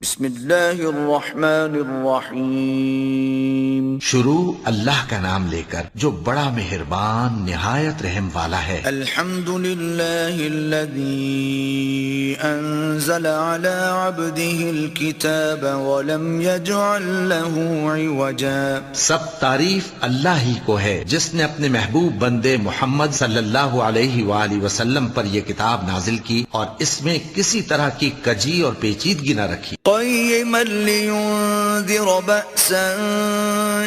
بسم اللہ الرحمن الرحیم۔ شروع اللہ کا نام لے کر جو بڑا مہربان نہایت رحم والا ہے۔ الحمد للہ الذی انزل علی عبده الكتاب ولم يجعل له عوجا۔ سب تعریف اللہ ہی کو ہے جس نے اپنے محبوب بندے محمد صلی اللہ علیہ وآلہ وسلم پر یہ کتاب نازل کی اور اس میں کسی طرح کی کجی اور پیچیدگی نہ رکھی، قیما لینذر بأسا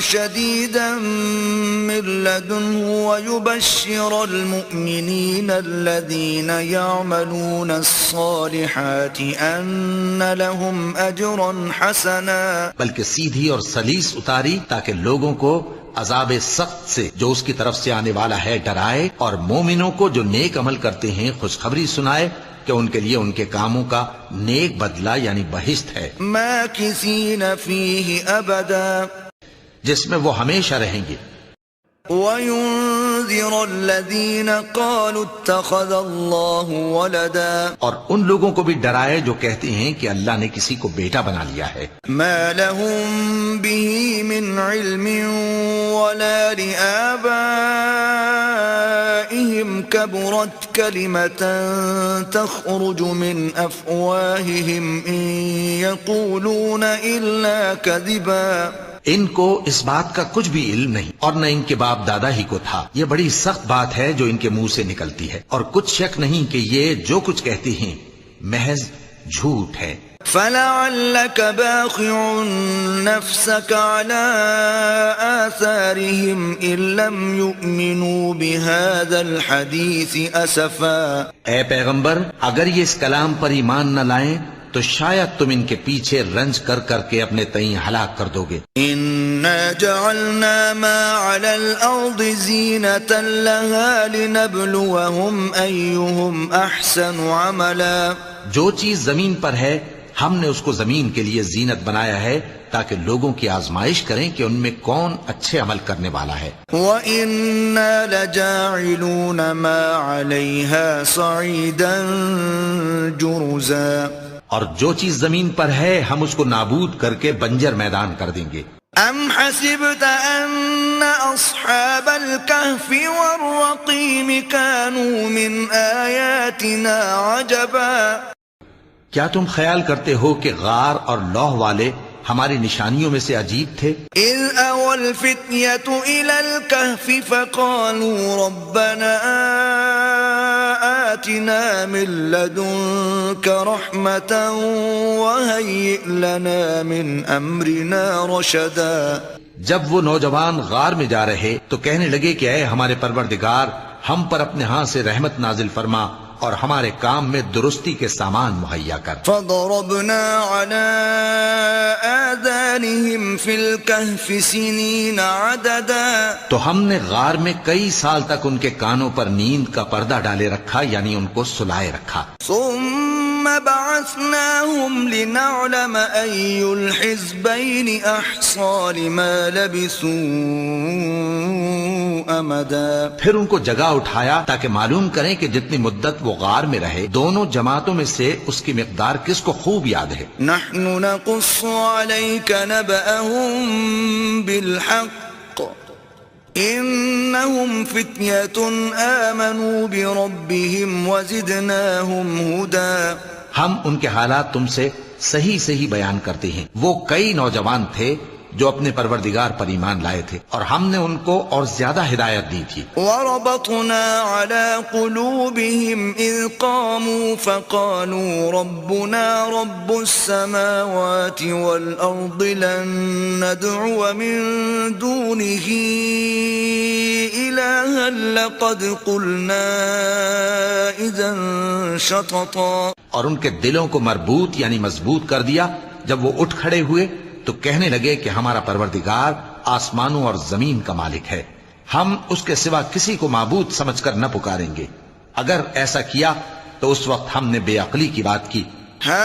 شدیدا من لدنه ویبشر المؤمنین الذین یعملون الصالحات ان لهم اجرا حسنا، بلکہ سیدھی اور سلیس اتاری تاکہ لوگوں کو عذاب سخت سے جو اس کی طرف سے آنے والا ہے ڈرائے، اور مومنوں کو جو نیک عمل کرتے ہیں خوشخبری سنائے کہ ان کے لیے ان کے کاموں کا نیک بدلہ یعنی بہشت ہے، ماکثین فیہ ابدا، جس میں وہ ہمیشہ رہیں گے، وَيُنذِرَ الَّذِينَ قَالُوا اتَّخَذَ اللَّهُ وَلَدًا، اور ان لوگوں کو بھی ڈرائے جو کہتے ہیں کہ اللہ نے کسی کو بیٹا بنا لیا ہے، مَا لَهُم بِهِ مِنْ عِلْمٍ وَلَا لِآبَائِهِمْ كَبُرَتْ كَلِمَةً تَخْرُجُ مِنْ أَفْوَاهِهِمْ إِنْ يَقُولُونَ إِلَّا كَذِبًا۔ ان کو اس بات کا کچھ بھی علم نہیں اور نہ ان کے باپ دادا ہی کو تھا، یہ بڑی سخت بات ہے جو ان کے منہ سے نکلتی ہے، اور کچھ شک نہیں کہ یہ جو کچھ کہتے ہیں محض جھوٹ ہے۔ فَلَعَلَّكَ بَاخِعٌ نَفْسَكَ عَلَىٰ آثَارِهِمْ إِن لَّمْ يُؤْمِنُوا بِهَٰذَا الْحَدِيثِ أَسَفًا۔ اے پیغمبر، اگر یہ اس کلام پر ایمان نہ لائیں تو شاید تم ان کے پیچھے رنج کر کر کے اپنے تئیں ہلاک کر دو گے۔ إِنَّا جَعَلْنَا مَا عَلَى الْأَرْضِ زِينَةً لَهَا لِنَبْلُوَهُمْ أَيُّهُمْ أَحْسَنُ عَمَلًا۔ جو چیز زمین پر ہے ہم نے اس کو زمین کے لیے زینت بنایا ہے تاکہ لوگوں کی آزمائش کریں کہ ان میں کون اچھے عمل کرنے والا ہے۔ وَإِنَّا لَجَاعِلُونَ مَا عَلَيْهَا صَعِيدًا جُرُزًا۔ اور جو چیز زمین پر ہے ہم اس کو نابود کر کے بنجر میدان کر دیں گے۔ أَمْ حَسِبْتَ أَنَّ أَصْحَابَ الْكَهْفِ وَالرَّقِيمِ كَانُوا مِنْ آيَاتِنَا عَجَبًا۔ کیا تم خیال کرتے ہو کہ غار اور لوح والے ہماری نشانیوں میں سے عجیب تھے؟ إِذْ أَوَى الْفِتْيَةُ إِلَى الْكَهْفِ فَقَالُوا رَبَّنَا آتِنَا مِن لَّدُنكَ رَحْمَةً وَهَيِّئْ لَنَا مِنْ أَمْرِنَا رَشَدًا۔ جب وہ نوجوان غار میں جا رہے تو کہنے لگے کہ اے ہمارے پروردگار، ہم پر اپنے ہاں سے رحمت نازل فرما اور ہمارے کام میں درستی کے سامان مہیا کر۔ فَضَرَبْنَا عَلَىٰ آذَانِهِمْ فِي الْكَهْفِ سِنِينَ عَدَدًا۔ تو ہم نے غار میں کئی سال تک ان کے کانوں پر نیند کا پردہ ڈالے رکھا، یعنی ان کو سلائے رکھا۔ ثُمَّ بَعَثْنَاهُمْ لِنَعْلَمَ أَيُّ الْحِزْبَيْنِ أَحْصَىٰ لِمَا لَبِثُوا أَمَدًا۔ پھر ان کو جگہ اٹھایا تاکہ معلوم کریں کہ جتنی مدت وہ غار میں رہے دونوں جماعتوں میں سے اس کی مقدار کس کو خوب یاد ہے۔ نَحْنُ نَقُصُّ عَلَيْكَ نَبَأَهُم بِالْحَقِّ إِنَّهُمْ فِتْيَةٌ آمَنُوا بِرَبِّهِمْ وَزِدْنَاهُمْ هُدًى۔ ہم ان کے حالات تم سے صحیح صحیح بیان کرتے ہیں، وہ کئی نوجوان تھے جو اپنے پروردگار پر ایمان لائے تھے اور ہم نے ان کو اور زیادہ ہدایت دی تھی۔ وَرَبَطْنَا عَلَىٰ قُلُوبِهِمْ إِذْ قَامُوا فَقَالُوا رَبُّنَا رَبُّ السَّمَاوَاتِ وَالْأَرْضِ لَن نَّدْعُوَ مِن دُونِهِ إِلَٰهًا لَّقَدْ قُلْنَا إِذًا شَطَطًا۔ اور ان کے دلوں کو مربوط یعنی مضبوط کر دیا۔ جب وہ اٹھ کھڑے ہوئے تو کہنے لگے کہ ہمارا پروردگار آسمانوں اور زمین کا مالک ہے، ہم اس کے سوا کسی کو معبود سمجھ کر نہ پکاریں گے۔ اگر ایسا کیا تو اس وقت ہم نے بے عقلی کی بات کی۔ هَٰؤُلَاءِ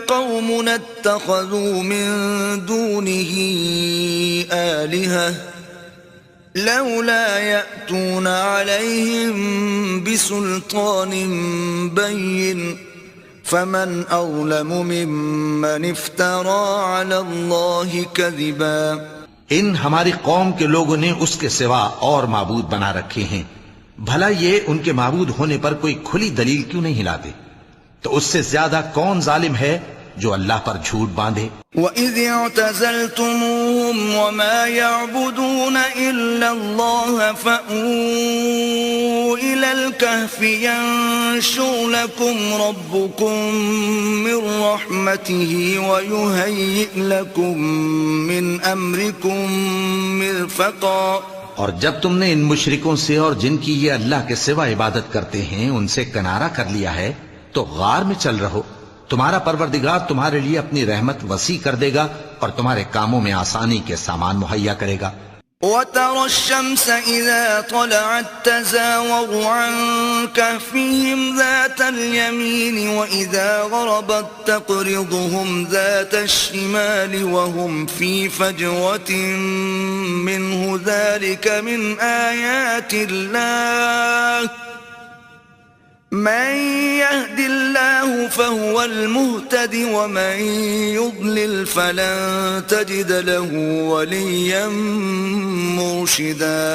قَوْمُنَا اتَّخَذُوا مِن دُونِهِ آلِهَةً لَوْلَا يَأْتُونَ عَلَيْهِم بِسُلْطَانٍ بَيِّنٍ فمن أظلم ممن افترى على الله كذبا. ان ہماری قوم کے لوگوں نے اس کے سوا اور معبود بنا رکھے ہیں، بھلا یہ ان کے معبود ہونے پر کوئی کھلی دلیل کیوں نہیں لاتے؟ تو اس سے زیادہ کون ظالم ہے جو اللہ پر جھوٹ باندھے؟ وَإِذِ اعْتَزَلْتُمُوهُمْ وَمَا يَعْبُدُونَ إِلَّا اللَّهَ فَأْوُوا إِلَى الْكَهْفِ يَنشُرْ لَكُمْ رَبُّكُمْ مِنْ رَحْمَتِهِ وَيُهَيِّئْ لَكُمْ مِنْ أَمْرِكُمْ مِرْفَقًا. اور جب تم نے ان مشرکوں سے اور جن کی یہ اللہ کے سوا عبادت کرتے ہیں ان سے کنارہ کر لیا ہے تو غار میں چل رہو، تمہارا پروردگار تمہارے لیے اپنی رحمت وسیع کر دے گا اور تمہارے کاموں میں آسانی کے سامان مہیا کرے گا. وَتَرَى الشَّمْسَ إِذَا طَلَعَتْ تَزَاوَرُ عَنْ كَهْفِهِمْ ذَاتَ الْيَمِينِ وَإِذَا غَرَبَتْ تَقْرِضُهُمْ ذَاتَ الشِّمَالِ وَهُمْ فِي فَجْوَةٍ مِّنْهُ ذَلِكَ مِنْ آيَاتِ اللَّهِ مَن يَهْدِ اللَّهُ فَهُوَ الْمُهْتَدِ وَمَن يُضْلِلْ فَلَن تَجِدَ لَهُ وَلِيًّا مُرْشِدًا.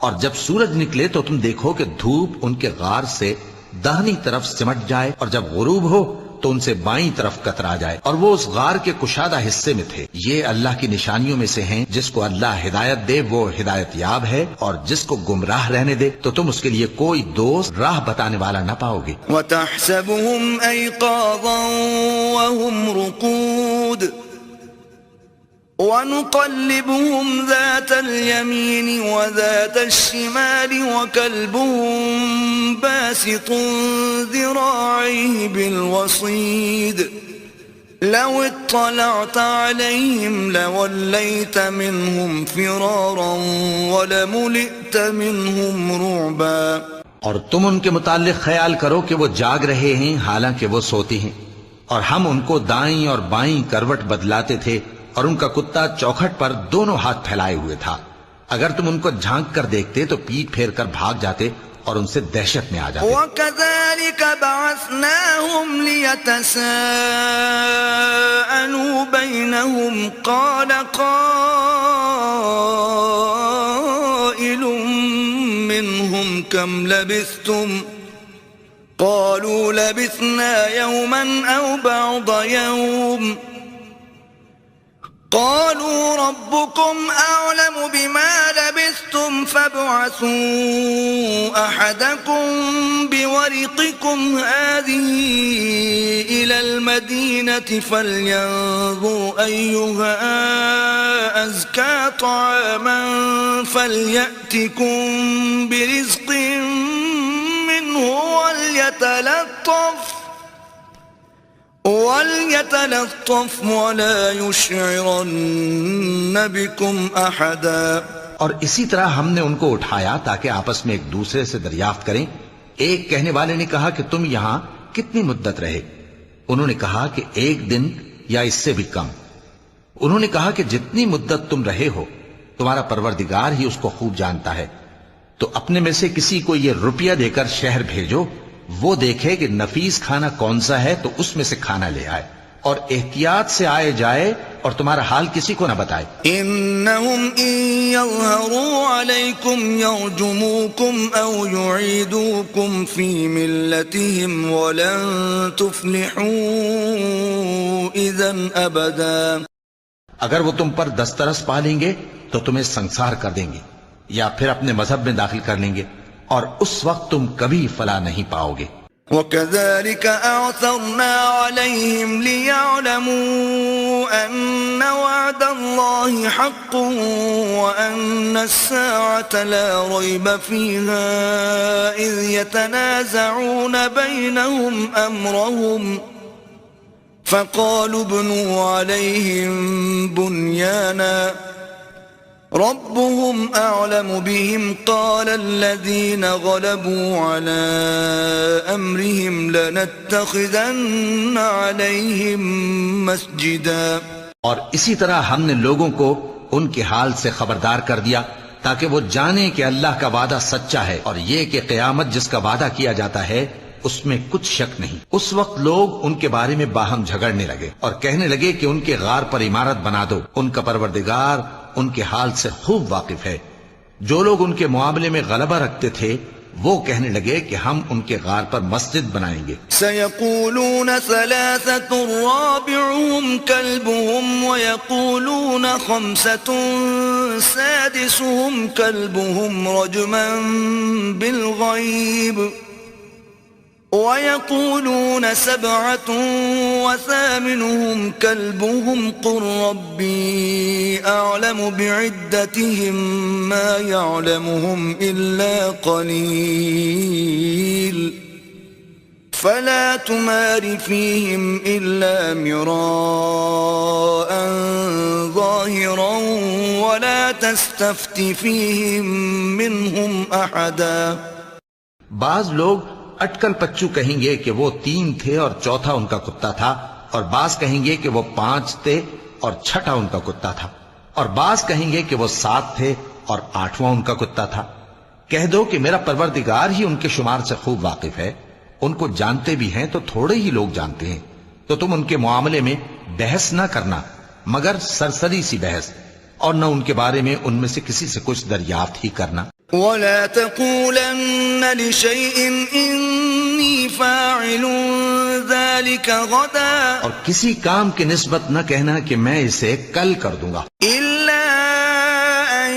اور جب سورج نکلے تو تم دیکھو کہ دھوپ ان کے غار سے داہنی طرف سمٹ جائے اور جب غروب ہو تو ان سے بائیں طرف کترا جائے اور وہ اس غار کے کشادہ حصے میں تھے. یہ اللہ کی نشانیوں میں سے ہیں، جس کو اللہ ہدایت دے وہ ہدایت یاب ہے اور جس کو گمراہ رہنے دے تو تم اس کے لیے کوئی دوست راہ بتانے والا نہ پاؤ گے. وَتَحْسَبُهُمْ أَيْقَاظًا وَهُمْ رُقُودٌ وَنُقَلِّبُهُمْ ذَاتَ الْيَمِينِ وَذَاتَ الشِّمَالِ وَكَلْبُهُمْ بَاسِطٌ ذِرَاعَيْهِ بِالْوَصِيدِ لَوِ اطَّلَعْتَ عَلَيْهِمْ لَوَلَّيْتَ مِنْهُمْ فِرَارًا وَلَمُلِئْتَ مِنْهُمْ رُعْبًا. اور تم ان کے متعلق خیال کرو کہ وہ جاگ رہے ہیں حالانکہ وہ سوتے ہیں، اور ہم ان کو دائیں اور بائیں کروٹ بدلاتے تھے اور ان کا کتا چوکھٹ پر دونوں ہاتھ پھیلائے ہوئے تھا. اگر تم ان کو جھانک کر دیکھتے تو پیٹ پھیر کر بھاگ جاتے اور ان سے دہشت میں آ جاتے. وَكَذَلِكَ بَعَثْنَاهُمْ لِيَتَسَاءَلُوا بَيْنَهُمْ قَالَ قَائِلٌ مِّنْهُمْ كَمْ لَبِثْتُمْ قَالُوا لَبِثْنَا يَوْمًا أَوْ بَعْضَ يَوْمٍ قالوا ربكم أعلم بما لبثتم فابعثوا أحدكم بورقكم هذه إلى المدينة فلينظر أيها أزكى طعاما فليأتكم برزق منه وَلْيَتَلَطَّفْ وَلَا يُشْعِرَنَّ بِكُمْ أَحَدًا. اور اسی طرح ہم نے ان کو اٹھایا تاکہ آپس میں ایک دوسرے سے دریافت کریں. ایک کہنے والے نے کہا کہ تم یہاں کتنی مدت رہے؟ انہوں نے کہا کہ 1 دن یا اس سے بھی کم. انہوں نے کہا کہ جتنی مدت تم رہے ہو تمہارا پروردگار ہی اس کو خوب جانتا ہے. تو اپنے میں سے کسی کو یہ روپیہ دے کر شہر بھیجو، وہ دیکھے کہ نفیس کھانا کون سا ہے تو اس میں سے کھانا لے آئے، اور احتیاط سے آئے جائے اور تمہارا حال کسی کو نہ بتائے. انہم ان یظہروا علیکم یرجموکم او یعیدوکم فی ملتہم ولن تفلحوا اذن ابدا. اگر وہ تم پر دسترس پا لیں گے تو تمہیں سنسار کر دیں گے یا پھر اپنے مذہب میں داخل کر لیں گے، اور اس وقت تم کبھی فلاح نہیں پاؤ گے. وَكَذَلِكَ أَعْثَرْنَا عَلَيْهِمْ لِيَعْلَمُوا أَنَّ وَعْدَ اللَّهِ حَقٌّ وَأَنَّ السَّاعَةَ لَا رَيْبَ فِيهَا إِذْ يَتَنَازَعُونَ بَيْنَهُمْ أَمْرَهُمْ فَقَالُوا ابْنُوا عَلَيْهِمْ بُنْيَانًا ربهم أعلم بهم قال الذين غلبوا على أمرهم لنتخذن عليهم مسجدا. اور اسی طرح ہم نے لوگوں کو ان کے حال سے خبردار کر دیا تاکہ وہ جانیں کہ اللہ کا وعدہ سچا ہے، اور یہ کہ قیامت جس کا وعدہ کیا جاتا ہے اس میں کچھ شک نہیں۔ اس وقت لوگ ان کے بارے میں باہم جھگڑنے لگے اور کہنے لگے کہ ان کے غار پر عمارت بنا دو، ان کا پروردگار ان کے حال سے خوب واقف ہے۔ جو لوگ ان کے معاملے میں غلبہ رکھتے تھے وہ کہنے لگے کہ ہم ان کے غار پر مسجد بنائیں گے۔ سيقولون ثلاثة رابعهم كلبهم ويقولون خمسة سادسهم كلبهم رجما بالغيب ويقولون سبعة وثامنهم كلبهم قل ربي أعلم بعدتهم ما يعلمهم إلا قليل فلا تمار فيهم إلا مراء ظاهرا ولا تستفت فيهم منهم أحدا۔ بعض لوگ اٹکل پچو کہیں گے کہ وہ 3 تھے اور چوتھا ان کا کتا تھا، اور بعض کہیں گے کہ وہ 5 تھے اور چھٹا ان کا کتا تھا، اور بعض کہیں گے کہ وہ 7 تھے اور 8واں ان کا کتا تھا۔ کہہ دو کہ میرا پروردگار ہی ان کے شمار سے خوب واقف ہے، ان کو جانتے بھی ہیں تو تھوڑے ہی لوگ جانتے ہیں، تو تم ان کے معاملے میں بحث نہ کرنا مگر سرسری سی بحث، اور نہ ان کے بارے میں ان میں سے کسی سے کچھ دریافت ہی کرنا۔ ولا تقولن لشيء إني فاعل ذلك غدا، اور کسی کام کی نسبت نہ کہنا کہ میں اسے کل کر دوں گا، إلا أن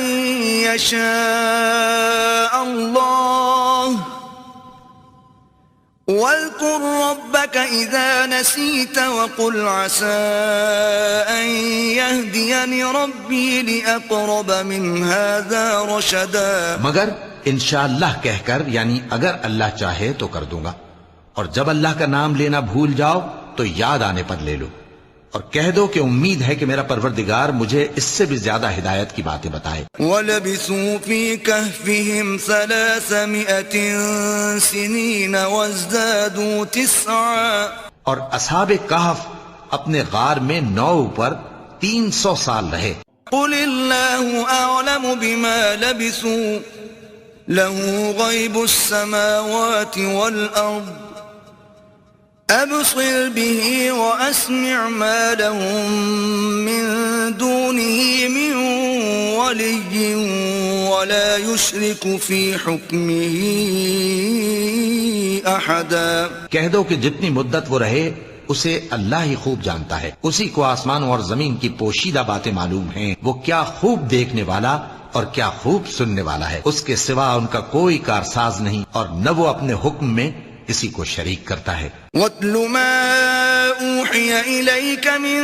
يشاء الله واذكر ربك إذا نسيت وقل عسى أن يهديني ربي لأقرب من هذا رشدا۔ مگر انشاءاللہ کہہ کر، یعنی اگر اللہ چاہے تو کر دوں گا، اور جب اللہ کا نام لینا بھول جاؤ تو یاد آنے پر لے لو، اور کہہ دو کہ امید ہے کہ میرا پروردگار مجھے اس سے بھی زیادہ ہدایت کی باتیں بتائے۔ وَلَبِثُوا فِي كَهْفِهِمْ 300 سِنِينَ وَازْدَادُوا 9۔ اور اصحاب کہف اپنے غار میں 9 پر 300 سال رہے۔ قُلِ اللَّهُ أَعْلَمُ بِمَا لَبِثُوا لَهُ غَيْبُ السَّمَاوَاتِ وَالْأَرْضِ أَبْصِرْ بِهِ وَأَسْمِعْ مَا لَهُم مِّن دُونِهِ مِن وَلِيٍّ وَلَا يُشْرِكُ فِي حُكْمِهِ أَحَدًا۔ کہہ دو کہ جتنی مدت وہ رہے اسے اللہ ہی خوب جانتا ہے، اسی کو آسمانوں اور زمین کی پوشیدہ باتیں معلوم ہیں، وہ کیا خوب دیکھنے والا اور کیا خوب سننے والا ہے، اس کے سوا ان کا کوئی کارساز نہیں، اور نہ وہ اپنے حکم میں کسی کو شریک کرتا ہے۔ وَاتْلُ مَا أُوحِيَ إِلَيْكَ مِن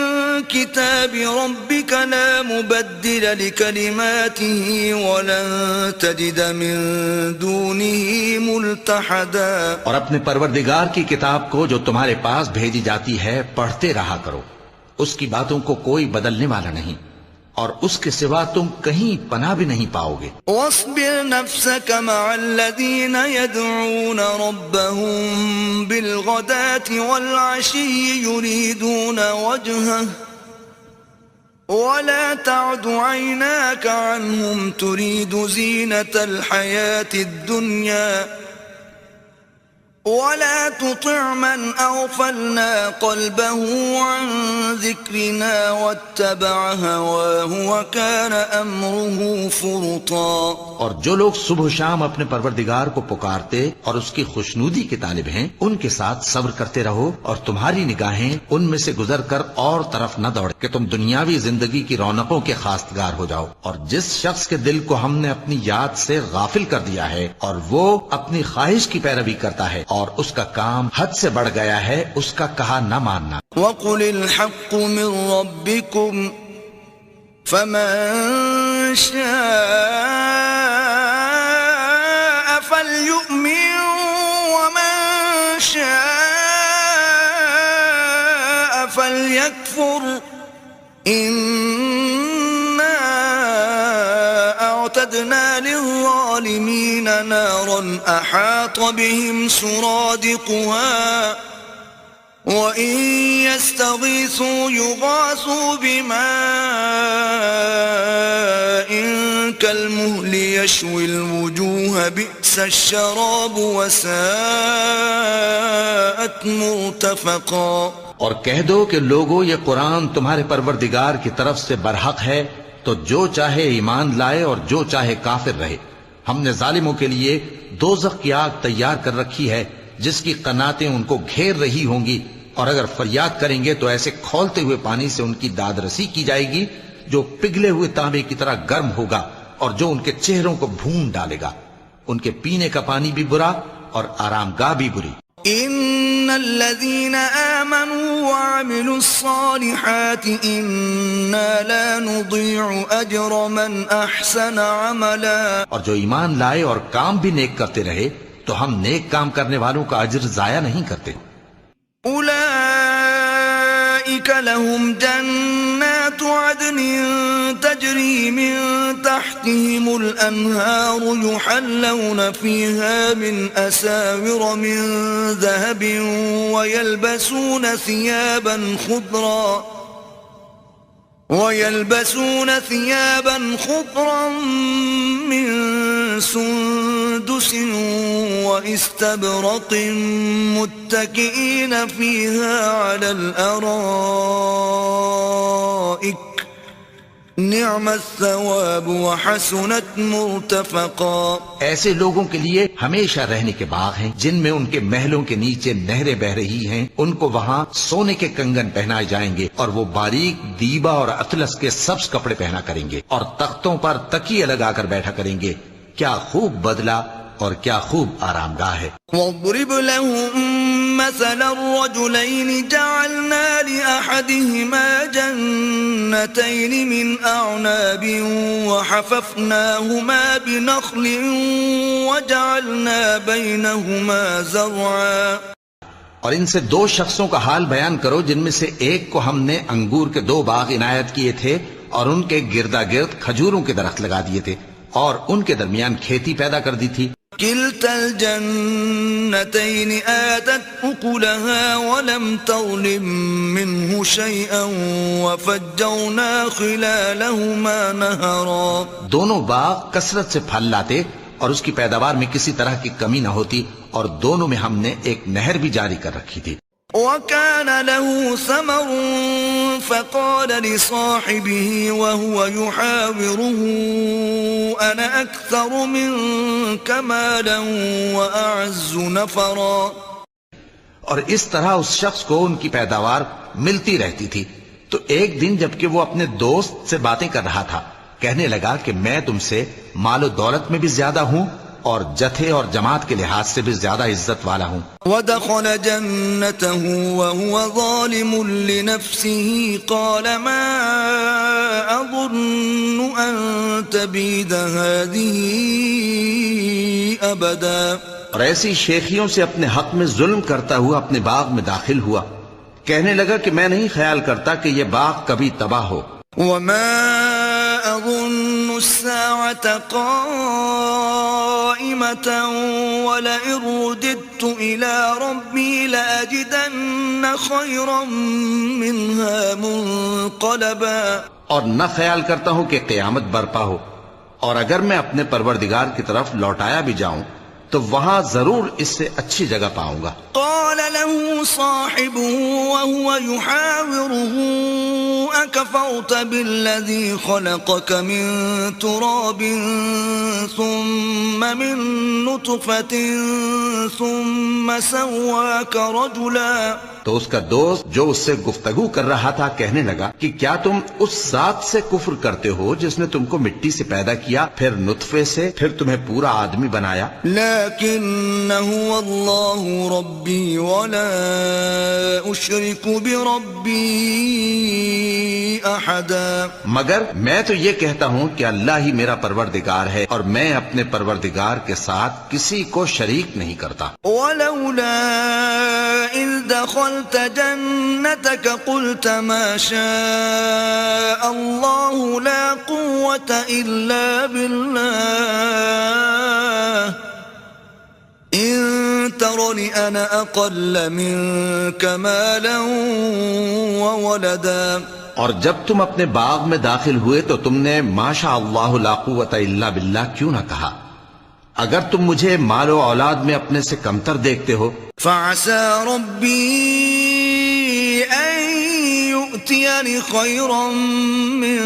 كِتَابِ رَبِّكَ لَا مُبَدِّلَ لِكَلِمَاتِهِ وَلَن تَجِدَ مِن دُونِهِ مُلْتَحَدًا۔ اور اپنے پروردگار کی کتاب کو جو تمہارے پاس بھیجی جاتی ہے پڑھتے رہا کرو، اس کی باتوں کو کوئی بدلنے والا نہیں، اور اس کے سوا تم کہیں پناہ بھی نہیں پاؤ گے۔ واصبر نفسك مع الذين يدعون ربهم بالغداة والعشي يريدون وجهه ولا تعد عيناك عنهم تريد زينة الحياة الدنيا ولا تطع من أغفلنا قلبه عن ذكرنا واتبع هواه وكان أمره فرطا۔ اور جو لوگ صبح و شام اپنے پروردگار کو پکارتے اور اس کی خوشنودی کے طالب ہیں، ان کے ساتھ صبر کرتے رہو، اور تمہاری نگاہیں ان میں سے گزر کر اور طرف نہ دوڑے کہ تم دنیاوی زندگی کی رونقوں کے خواستگار ہو جاؤ۔ اور جس شخص کے دل کو ہم نے اپنی یاد سے غافل کر دیا ہے اور وہ اپنی خواہش کی پیروی کرتا ہے اور اس کا کام حد سے بڑھ گیا ہے، اس کا کہا نہ ماننا۔ وَقُلِ الْحَقُّ مِن رَّبِّكُمْ فَمَن شَاءَ فَلْيُؤْمِن وَمَن شَاءَ فَلْيَكْفُرْ إِنَّا أَعْتَدْنَا لِلظَّالِمِينَ نَارًا أَحَاطَ بِهِمْ سُرَادِقُهَا وَإِن يَسْتَغِيثُوا يُغَاثُوا بِمَاءٍ كَالْمُهْلِ يَشْوِي الْوُجُوهَ بِئْسَ الشَّرَابُ وَسَاءَتْ مُرْتَفَقًا۔ اور کہہ دو کہ لوگو یہ قرآن تمہارے پروردگار کی طرف سے برحق ہے، تو جو چاہے ایمان لائے اور جو چاہے کافر رہے۔ ہم نے ظالموں کے لیے دوزخ کی آگ تیار کر رکھی ہے جس کی قناتیں ان کو گھیر رہی ہوں گی، اور اگر فریاد کریں گے تو ایسے کھولتے ہوئے پانی سے ان کی داد رسی کی جائے گی جو پگھلے ہوئے تانبے کی طرح گرم ہوگا اور جو ان کے چہروں کو بھون ڈالے گا۔ ان کے پینے کا پانی بھی برا اور آرام گاہ بھی بری۔ ان الذين آمنوا وعملوا الصالحات انا لا نضيع اجر من احسن عملا۔ اور جو ایمان لائے اور کام بھی نیک کرتے رہے تو ہم نیک کام کرنے والوں کا اجر ضائع نہیں کرتے۔ اولئک لهم جنات عدن تجری من تحتهم الانہار يحلون فيها من اساور من ذهب ويلبسون ثيابا خضرا من سندس واستبرق متكئين فيها على الارائك نعم الثواب وحسنت مرتفقا۔ ایسے لوگوں کے لیے ہمیشہ رہنے کے باغ ہیں جن میں ان کے محلوں کے نیچے نہریں بہ رہی ہیں، ان کو وہاں سونے کے کنگن پہنائے جائیں گے اور وہ باریک دیبا اور اطلس کے سبز کپڑے پہنا کریں گے اور تختوں پر تکیے لگا کر بیٹھا کریں گے۔ کیا خوب بدلہ اور کیا خوب آرام گاہ ہے۔ وَاضْرِبْ لَهُم مَّثَلَ الرَّجُلَيْنِ جَعَلْنَا لِأَحَدِهِمَا جَنَّتَيْنِ مِنْ أَعْنَابٍ وَحَفَفْنَاهُمَا بِنَخْلٍ وَجَعَلْنَا بَيْنَهُمَا زَرْعًا۔ اور ان سے دو شخصوں کا حال بیان کرو جن میں سے ایک کو ہم نے انگور کے 2 باغ عنایت کیے تھے اور ان کے گردا گرد کھجوروں کے درخت لگا دیے تھے اور ان کے درمیان کھیتی پیدا کر دی تھی۔ كلتا الجنتين آتت أكلها ولم تظلم منه شيئا وفجرنا خلالهما نهرا۔ دونوں باغ کثرت سے پھل لاتے اور اس کی پیداوار میں کسی طرح کی کمی نہ ہوتی، اور دونوں میں ہم نے ایک نہر بھی جاری کر رکھی تھی۔ وكان له ثمر فقال لصاحبه وهو يحاوره أنا أكثر منك مالا وأعز نفرا۔ اور اس طرح اس شخص کو ان کی پیداوار ملتی رہتی تھی، تو ایک دن جبکہ وہ اپنے دوست سے باتیں کر رہا تھا کہنے لگا کہ میں تم سے مال و دولت میں بھی زیادہ ہوں اور جتھے اور جماعت کے لحاظ سے بھی زیادہ عزت والا ہوں۔ ودخل جنته وهو ظالم لنفسه قال ما أظن أن تبيد هذه أبدا۔ اور ایسی شیخیوں سے اپنے حق میں ظلم کرتا ہوا اپنے باغ میں داخل ہوا، کہنے لگا کہ میں نہیں خیال کرتا کہ یہ باغ کبھی تباہ ہو۔ وما أظن الساعة قائمة ولئن رددت إلى ربي لأجدن خيرا منها منقلبا۔ اور نہ خیال کرتا ہوں کہ قیامت برپا ہو، اور اگر میں اپنے پروردگار کی طرف لوٹایا بھی جاؤں تو وہاں ضرور اس سے اچھی جگہ پاؤں گا۔ قال له صاحبه وهو يحاوره أكفرت بالذي خلقك من تراب ثم من نطفة ثم سواك رجلا۔ تو اس کا دوست جو اس سے گفتگو کر رہا تھا کہنے لگا کہ کیا تم اس ذات سے کفر کرتے ہو جس نے تم کو مٹی سے پیدا کیا، پھر نطفے سے، پھر تمہیں پورا آدمی بنایا؟ لیکن هو اللہ ربی ولا اشرک بربی احدا۔ مگر میں تو یہ کہتا ہوں کہ اللہ ہی میرا پروردگار ہے اور میں اپنے پروردگار کے ساتھ کسی کو شریک نہیں کرتا۔ ولولا اذ دخلت جنتك قلت ما شاء الله لا قوة إلا بالله إن تر ترني أنا أقل منك مالا وولدا. اور جب تم اپنے باغ میں داخل ہوئے تو تم نے ما شاء اللہ لا قوت الا باللہ کیوں نہ کہا؟ اگر تم مجھے مال و اولاد میں اپنے سے کمتر دیکھتے ہو. فعسى ربي أن يؤتيني خيرا من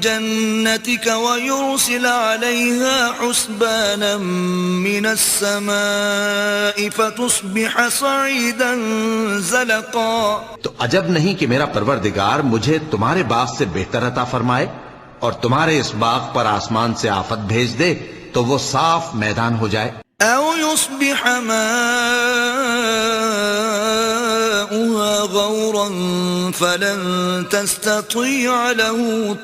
جنتك ويرسل عليها حسبانا من السماء فتصبح صعيدا زلقا. تو عجب نہیں کہ میرا پروردگار مجھے تمہارے باغ سے بہتر عطا فرمائے اور تمہارے اس باغ پر آسمان سے آفت بھیج دے تو وہ صاف میدان ہو جائے. أو يصبح ماؤها غورا فلن تستطيع له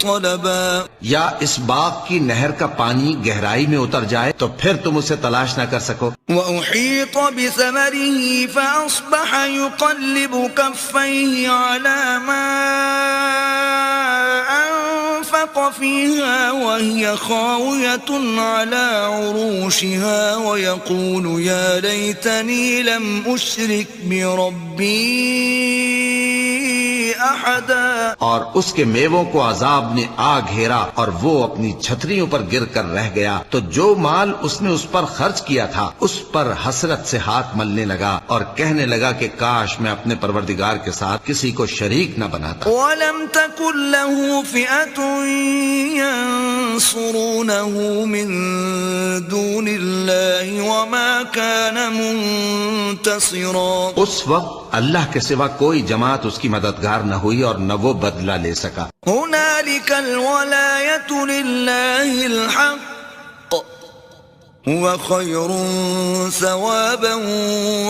طلبا. یا اس باغ کی نہر کا پانی گہرائی میں اتر جائے تو پھر تم اسے تلاش نہ کر سکو. وأحيط بثمره فأصبح يقلب كفيه على ما أنفق فيها وهي خاوية على عروشها ويقول يا ليتني لم أشرك بربي أحدا. اور اس کے میووں کو عذاب نے آ گھیرا اور وہ اپنی چھتریوں پر گر کر رہ گیا تو جو مال اس نے اس پر خرچ کیا تھا اس پر حسرت سے ہاتھ ملنے لگا اور کہنے لگا کہ کاش میں اپنے پروردگار کے ساتھ کسی کو شریک نہ بناتا. وَلَمْ تَكُنْ لَهُ فِئَةٌ يَنْصُرُونَهُ مِنْ دُونِ اللَّهِ وَمَا كَانَ مُنْتَصِرًا. اس وقت اللہ کے سوا کوئی جماعت اس کی مددگار نہ ہوئی اور نہ وہ بدلہ لے سکا. هُنَالِكَ الْوَلَایَةُ لِلَّهِ الْحَقِّ هُوَ خَيْرٌ ثَوَابًا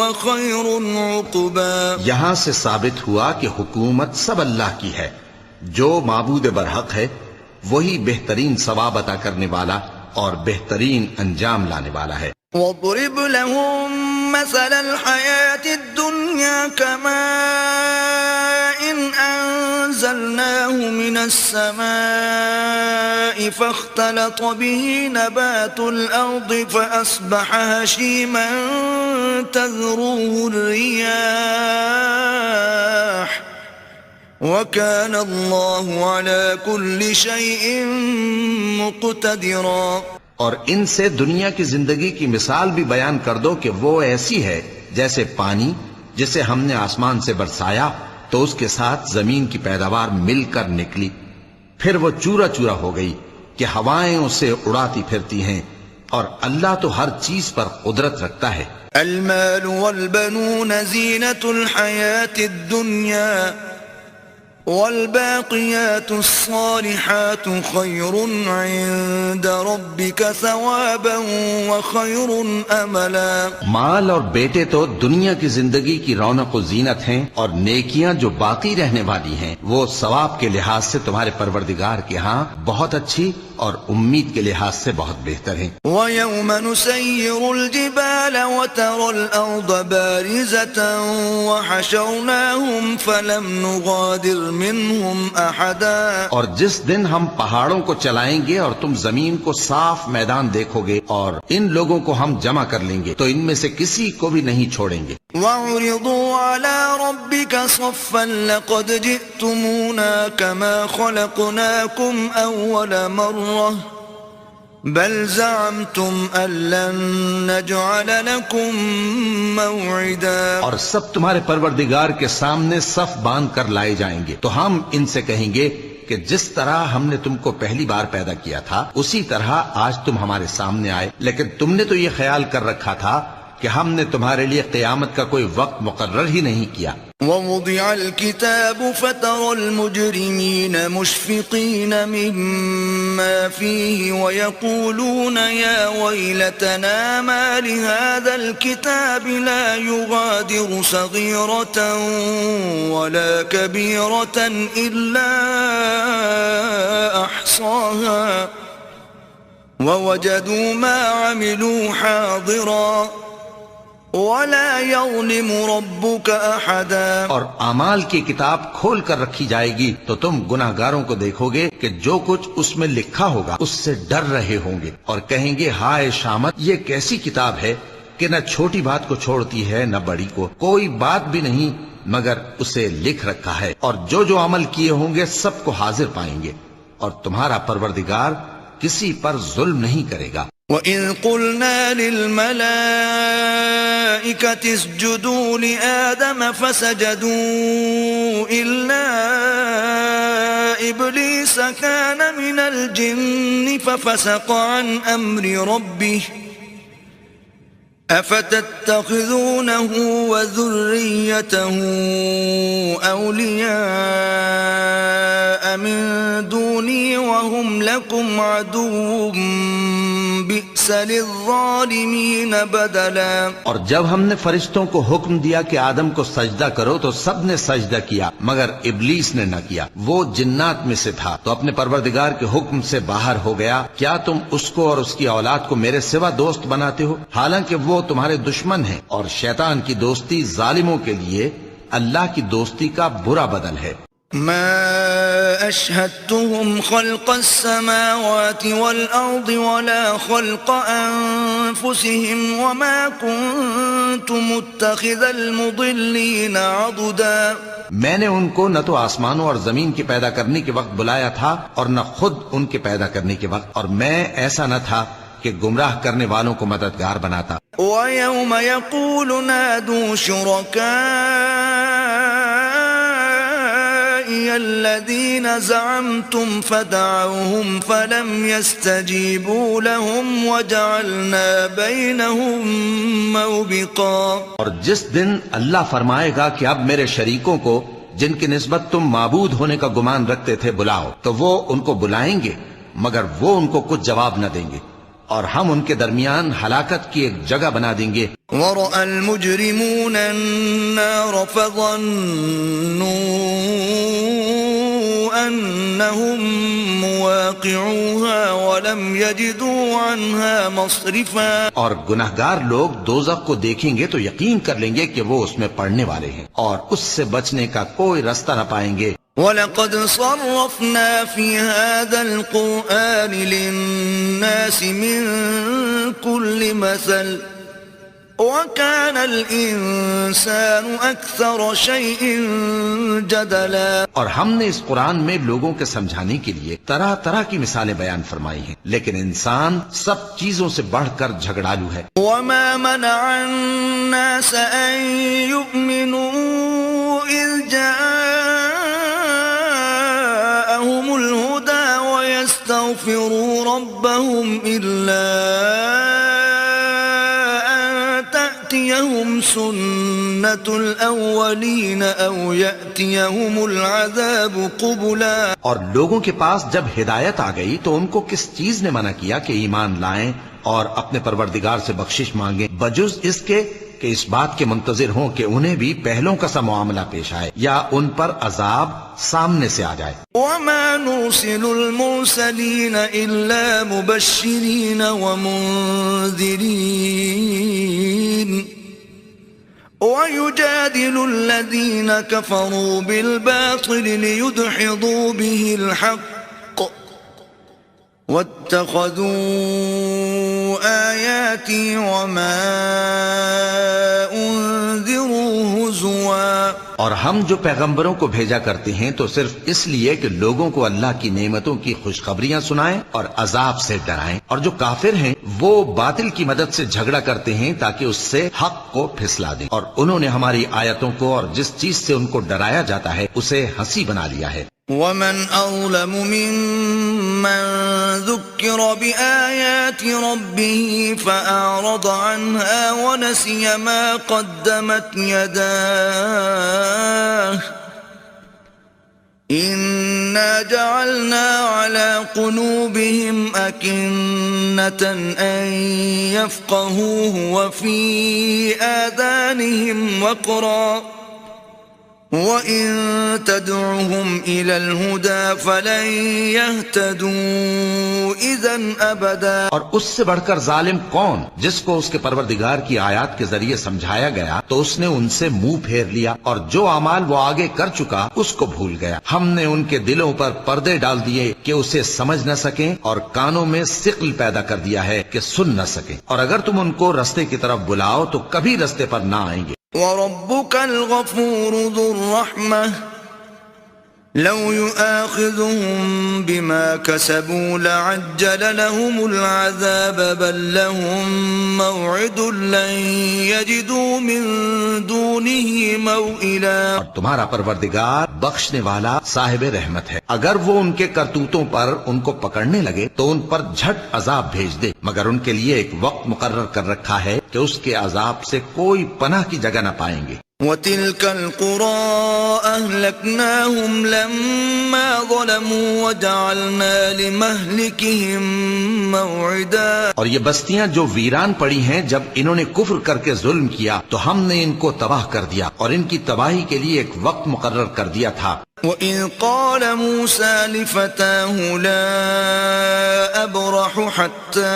وَخَيْرٌ عُقْبًا. یہاں سے ثابت ہوا کہ حکومت سب اللہ کی ہے. جو معبود برحق ہے وہی بہترین ثواب عطا کرنے والا اور بہترین انجام لانے والا ہے. وَاضْرِبْ لَهُم مَّثَلَ الْحَيَاةِ الدُّنْيَا كَمَاءٍ أَنزَلْنَاهُ مِنَ السَّمَاءِ فَاخْتَلَطَ بِهِ نَبَاتُ الْأَرْضِ فَأَصْبَحَ هَشِيمًا تَذْرُوهُ الرِّيَاحُ وَكَانَ اللَّهُ عَلَى كُلِّ شَيْءٍ مُقْتَدِرًا. اور ان سے دنیا کی زندگی کی مثال بھی بیان کر دو کہ وہ ایسی ہے جیسے پانی جسے ہم نے آسمان سے برسایا تو اس کے ساتھ زمین کی پیداوار مل کر نکلی پھر وہ چورا چورا ہو گئی کہ ہوائیں اسے اڑاتی پھرتی ہیں اور اللہ تو ہر چیز پر قدرت رکھتا ہے. المال والبنون زینة الحیاة الدنیا والباقیات الصالحات خیر عند ربک ثوابا وخیر املا. مال اور بیٹے تو دنیا کی زندگی کی رونق و زینت ہیں اور نیکیاں جو باقی رہنے والی ہیں وہ ثواب کے لحاظ سے تمہارے پروردگار کے ہاں بہت اچھی اور امید کے لحاظ سے بہت بہتر ہیں. وَيَوْمَ نُسَيِّرُ الْجِبَالَ وَتَرَى الْأَرْضَ بَارِزَةً وَحَشَرْنَاهُمْ فَلَمْ نُغَادِرْ مِنْهُمْ أَحَدًا. اور جس دن ہم پہاڑوں کو چلائیں گے اور تم زمین کو صاف میدان دیکھو گے اور ان لوگوں کو ہم جمع کر لیں گے تو ان میں سے کسی کو بھی نہیں چھوڑیں گے. وَعُرِضُوا عَلَى رَبِّكَ صَفًّا لَقَدْ جِئْتُمُونَا كَمَا خَلَقْنَاكُمْ أَوَّلَ مَرَّةٍ بَلْ زَعَمْتُمْ أَن لَّن نَّجْعَلَ لَكُم مَّوْعِدًا. اور سب تمہارے پروردگار کے سامنے صف باندھ کر لائے جائیں گے تو ہم ان سے کہیں گے کہ جس طرح ہم نے تم کو پہلی بار پیدا کیا تھا اسی طرح آج تم ہمارے سامنے آئے لیکن تم نے تو یہ خیال کر رکھا تھا کہ ہم نے تمہارے لیے قیامت کا کوئی وقت مقرر ہی نہیں کیا. وَوُضِعَ الْكِتَابُ فَتَرَى الْمُجْرِمِينَ مُشْفِقِينَ مِمَّا فِيهِ وَيَقُولُونَ يَا وَيْلَتَنَا مَا لِهَذَا الْكِتَابِ لَا يُغَادِرُ صَغِيرَةً وَلَا كَبِيرَةً إِلَّا أَحْصَاهَا وَوَجَدُوا مَا عَمِلُوا حَاضِرًا وَلَا يَظْلِمُ رَبُّكَ أَحَدًا. اور اعمال کی کتاب کھول کر رکھی جائے گی تو تم گناہگاروں کو دیکھو گے کہ جو کچھ اس میں لکھا ہوگا اس سے ڈر رہے ہوں گے اور کہیں گے ہائے شامت یہ کیسی کتاب ہے کہ نہ چھوٹی بات کو چھوڑتی ہے نہ بڑی کو، کوئی بات بھی نہیں مگر اسے لکھ رکھا ہے، اور جو جو عمل کیے ہوں گے سب کو حاضر پائیں گے، اور تمہارا پروردگار کسی پر ظلم نہیں کرے گا۔ وَإِذْ قُلْنَا لِلْمَلَائِكَةِ اسْجُدُوا لِآدَمَ فَسَجَدُوا إِلَّا إِبْلِيسَ كَانَ مِنَ الْجِنِّ فَفَسَقَ عَنْ أَمْرِ رَبِّهِ أَفَتَتَّخِذُونَهُ وَذُرِّيَّتَهُ أَوْلِيَاءَ مِن دُونِي وَهُمْ لَكُمْ عَدُوٌّ بِئْسَ لِلظَّالِمِينَ بَدَلًا۔ اور جب ہم نے فرشتوں کو حکم دیا کہ آدم کو سجدہ کرو تو سب نے سجدہ کیا مگر ابلیس نے نہ کیا، وہ جنات میں سے تھا تو اپنے پروردگار کے حکم سے باہر ہو گیا۔ کیا تم اس کو اور اس کی اولاد کو میرے سوا دوست بناتے ہو، حالانکہ وہ تمہارے دشمن ہیں، اور شیطان کی دوستی ظالموں کے لیے اللہ کی دوستی کا برا بدل ہے۔ ما أشهدتهم خلق السماوات والأرض ولا خلق أنفسهم وما كنت متخذ المضلين عضدا۔ میں نے ان کو نہ تو آسمانوں اور زمین کے پیدا کرنے کے وقت بلایا تھا اور نہ خود ان کے پیدا کرنے کے وقت، اور میں ایسا نہ تھا کہ گمراہ کرنے والوں کو مددگار بناتا۔ وَيَوْمَ يَقُولُ نَادُوا شُرَكَائِيَ الَّذِينَ زَعَمْتُمْ فَدَعَوْهُمْ فَلَمْ يَسْتَجِيبُوا لَهُمْ وَجَعَلْنَا بَيْنَهُمْ مَوْبِقًا۔ اور جس دن اللہ فرمائے گا کہ اب میرے شریکوں کو جن کی نسبت تم معبود ہونے کا گمان رکھتے تھے بلاؤ، تو وہ ان کو بلائیں گے مگر وہ ان کو کچھ جواب نہ دیں گے، اور ہم ان کے درمیان ہلاکت کی ایک جگہ بنا دیں گے۔ وَرَأَى الْمُجْرِمُونَ النَّارَ فَظَنُّوا أَنَّهُمْ مُوَاقِعُوهَا وَلَمْ يَجِدُوا عَنْهَا مَصْرِفًا۔ اور گناہگار لوگ دوزخ کو دیکھیں گے تو یقین کر لیں گے کہ وہ اس میں پڑنے والے ہیں، اور اس سے بچنے کا کوئی رستہ نہ پائیں گے۔ وَلَقَدْ صَرَّفْنَا فِي هَذَا الْقُرْآنِ لِلنَّاسِ مِنْ كُلِّ مَثَلٍ وَكَانَ الْإِنسَانُ أَكْثَرَ شَيْءٍ جَدَلًا۔ اور ہم نے اس قرآن میں لوگوں کے سمجھانے کے لیے طرح طرح کی مثالیں بیان فرمائی ہیں، لیکن انسان سب چیزوں سے بڑھ کر جھگڑالو ہے۔ وَمَا مَنَعَ النَّاسَ أَن يُؤْمِنُوا إِذْ جَاءَهُمُ الْهُدَى وَيَسْتَغْفِرُوا رَبَّهُمْ إِلَّا أَن تَأْتِيَهُمْ سُنَّةُ الْأَوَّلِينَ أَوْ يَأْتِيَهُمُ الْعَذَابُ قُبُلًا۔ اور لوگوں کے پاس جب ہدایت آ گئی تو ان کو کس چیز نے منع کیا کہ ایمان لائیں اور اپنے پروردگار سے بخشش مانگیں، بجز اس کے کہ اس بات کے منتظر ہوں کہ انہیں بھی پہلوں کا سا معاملہ پیش آئے یا ان پر عذاب سامنے سے آ جائے۔ وَمَا نُرْسِلُ الْمُرْسَلِينَ إِلَّا مُبَشِّرِينَ وَمُنذِرِينَ وَيُجَادِلُ الَّذِينَ كَفَرُوا بِالْبَاطِلِ لِيُدْحِضُوا بِهِ الْحَقَّ وَاتَّخَذُوا آيَاتِي وَمَا أُنذِرُوا هُزُوًا۔ اور ہم جو پیغمبروں کو بھیجا کرتے ہیں تو صرف اس لیے کہ لوگوں کو اللہ کی نعمتوں کی خوشخبریاں سنائیں اور عذاب سے ڈرائیں، اور جو کافر ہیں وہ باطل کی مدد سے جھگڑا کرتے ہیں تاکہ اس سے حق کو پھسلا دیں، اور انہوں نے ہماری آیتوں کو اور جس چیز سے ان کو ڈرایا جاتا ہے اسے ہنسی بنا لیا ہے۔ وَمَنْ أَظْلَمُ مِمَّنْ ذُكِّرَ بِآيَاتِ رَبِّهِ فَأَعْرَضَ عَنْهَا وَنَسِيَ مَا قَدَّمَتْ يَدَاهُ إِنَّا جَعَلْنَا عَلَى قُلُوبِهِمْ أَكِنَّةً أَن يَفْقَهُوهُ وَفِي آذَانِهِمْ وَقْرًا وَإِن تَدْعُهُمْ إِلَى الْهُدَى فَلَن يَهْتَدُوا إِذًا أَبَدًا. اور اس سے بڑھ کر ظالم کون جس کو اس کے پروردگار کی آیات کے ذریعے سمجھایا گیا تو اس نے ان سے منہ پھیر لیا، اور جو اعمال وہ آگے کر چکا اس کو بھول گیا. ہم نے ان کے دلوں پر پردے ڈال دیے کہ اسے سمجھ نہ سکیں، اور کانوں میں ثقل پیدا کر دیا ہے کہ سن نہ سکیں، اور اگر تم ان کو رستے کی طرف بلاؤ تو کبھی رستے پر نہ آئیں گے. وَرَبُّكَ الْغَفُورُ ذُو الرَّحْمَةِ لَوْ يُؤَاخِذُهُم بِمَا كَسَبُوا لَعَجَّلَ لَهُمُ الْعَذَابَ بَل لَّهُم مَّوْعِدٌ لَّن يَجِدُوا مِن دُونِهِ مَوْئِلًا. اور تمہارا پروردگار بخشنے والا صاحب رحمت ہے، اگر وہ ان کے کرتوتوں پر ان کو پکڑنے لگے تو ان پر جھٹ عذاب بھیج دے، مگر ان کے لیے ایک وقت مقرر کر رکھا ہے کہ اس کے عذاب سے کوئی پناہ کی جگہ نہ پائیں گے. وَتِلْكَ الْقُرَىٰ أَهْلَكْنَاهُمْ لَمَّا ظَلَمُوا وَجَعَلْنَا لِمَهْلِكِهِم مَّوْعِدًا. اور یہ بستیاں جو ویران پڑی ہیں جب انہوں نے کفر کر کے ظلم کیا تو ہم نے ان کو تباہ کر دیا، اور ان کی تباہی کے لیے ایک وقت مقرر کر دیا تھا. وَإِذْ قَالَ مُوسَىٰ لِفَتَاهُ لَا أَبْرَحُ حَتَّىٰ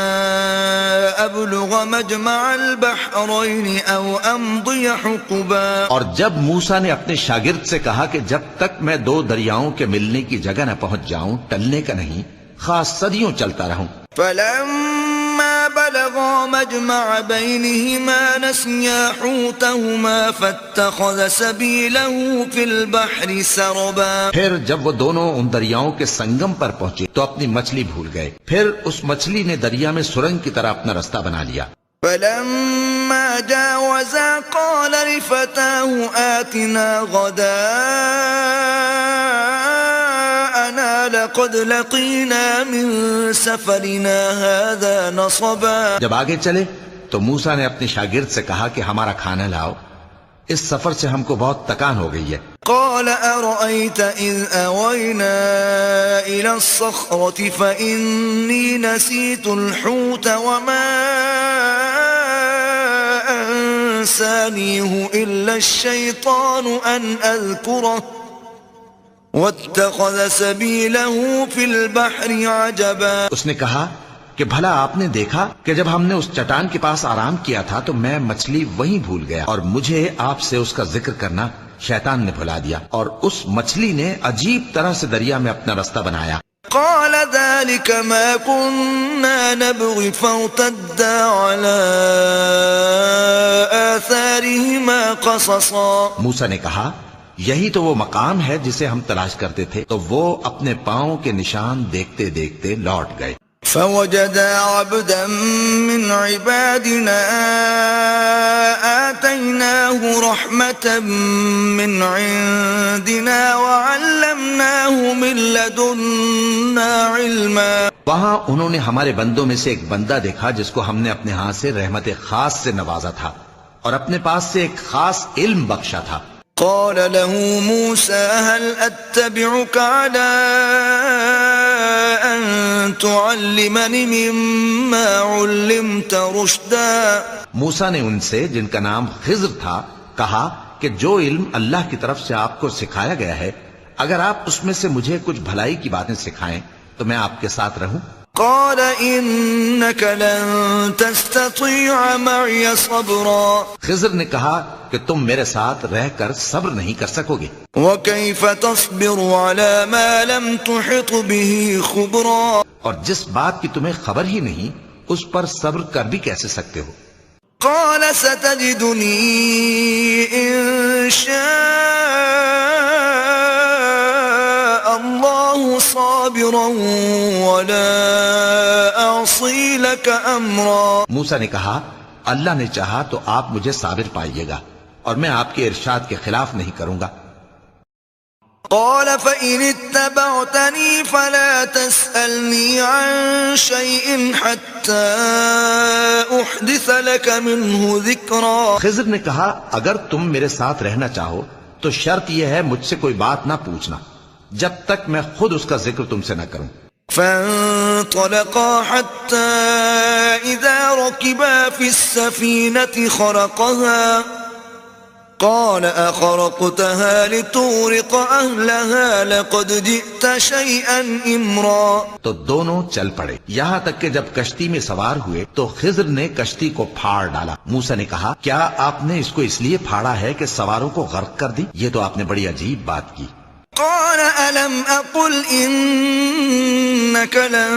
أَبْلُغَ مَجْمَعَ الْبَحْرَيْنِ أَوْ أَمْضِيَ حُقُبًا. اور جب موسیٰ نے اپنے شاگرد سے کہا کہ جب تک میں دو دریاؤں کے ملنے کی جگہ نہ پہنچ جاؤں ٹلنے کا نہیں، خاص صدیوں چلتا رہوں. فَلَمَّا بَلَغَا مَجْمَعَ بَيْنِهِمَا نَسِيَا حُوتَهُمَا فَاتَّخَذَ سَبِيلَهُ فِي الْبَحْرِ سَرَبًا. پھر جب وہ دونوں ان دریاؤں کے سنگم پر پہنچے تو اپنی مچھلی بھول گئے، پھر اس مچھلی نے دریا میں سرنگ کی طرح اپنا رستہ بنا لیا. فَلَمَّا جَاوَزَا قَالَ لِفَتَاهُ آتِنَا غَدَاءَنَا لَقَدْ لَقِينَا مِن سَفَرِنَا هَٰذَا نَصَبًا. جب آگے چلے تو موسیٰ نے اپنے شاگرد سے کہا کہ ہمارا کھانا لاؤ، اس سفر سے ہم کو بہت تکان ہو گئی ہے. قال أرأيت إذ أوينا إلى الصخرة فإني نسيت الحوت وما أنسانيه إلا الشيطان أن أذكره واتخذ سبيله في البحر عجبا. اس نے کہا کہ بھلا آپ نے دیکھا کہ جب ہم نے اس چٹان کے پاس آرام کیا تھا تو میں مچھلی وہیں بھول گیا، اور مجھے آپ سے اس کا ذکر کرنا شیطان نے بھلا دیا، اور اس مچھلی نے عجیب طرح سے دریا میں اپنا رستہ بنایا. قال ذلك ما كنا نبغي فارتدا على آثارهما قصصا. موسیٰ نے کہا یہی تو وہ مقام ہے جسے ہم تلاش کرتے تھے، تو وہ اپنے پاؤں کے نشان دیکھتے دیکھتے لوٹ گئے. فوجدا عبدا من عبادنا آتيناه رحمة من عندنا وعلمناه من لدنا علما. وہاں انہوں نے ہمارے بندوں میں سے ایک بندہ دیکھا جس کو ہم نے اپنے ہاں سے رحمت خاص سے نوازا تھا، اور اپنے پاس سے ایک خاص علم بخشا تھا. قال له موسى هل أتبعك على أن تعلمني مما علمت رشدا. موسیٰ نے ان سے جن کا نام خضر تھا کہا کہ جو علم اللہ کی طرف سے آپ کو سکھایا گیا ہے، اگر آپ اس میں سے مجھے کچھ بھلائی کی باتیں سکھائیں تو میں آپ کے ساتھ رہوں. قال إنك لن تستطيع معي صبرا. خضر نے کہا کہ تم میرے ساتھ رہ کر صبر نہیں کر سکو گے. وكيف تصبر على ما لم تحط به خبرا. اور جس بات کی تمہیں خبر ہی نہیں اس پر صبر کر بھی کیسے سکتے ہو. قال ستجدني إن شاء الله صابرا ولا أعصي لك أمرا. موسیٰ نے کہا اللہ نے چاہا تو آپ مجھے صابر پائیے گا اور میں آپ کے ارشاد کے خلاف نہیں کروں گا. قال فإن اتبعتني فلا تسألني عن شيء حتى أحدث لك منه ذكرا. خضر نے کہا اگر تم میرے ساتھ رہنا چاہو تو شرط یہ ہے مجھ سے کوئی بات نہ پوچھنا جب تک میں خود اس کا ذکر تم سے نہ کروں. فانطلقا حتى إذا ركبا في السفينة قال أخرقتها لتغرق أهلها لقد جئت شيئا إمرا. تو دونوں چل پڑے، یہاں تک کہ جب کشتی میں سوار ہوئے تو خضر نے کشتی کو پھاڑ ڈالا۔ موسیٰ نے کہا کیا آپ نے اس کو اس لیے پھاڑا ہے کہ سواروں کو غرق کر دی؟ یہ تو آپ نے بڑی عجیب بات کی۔ قال ألم أقل إنك لن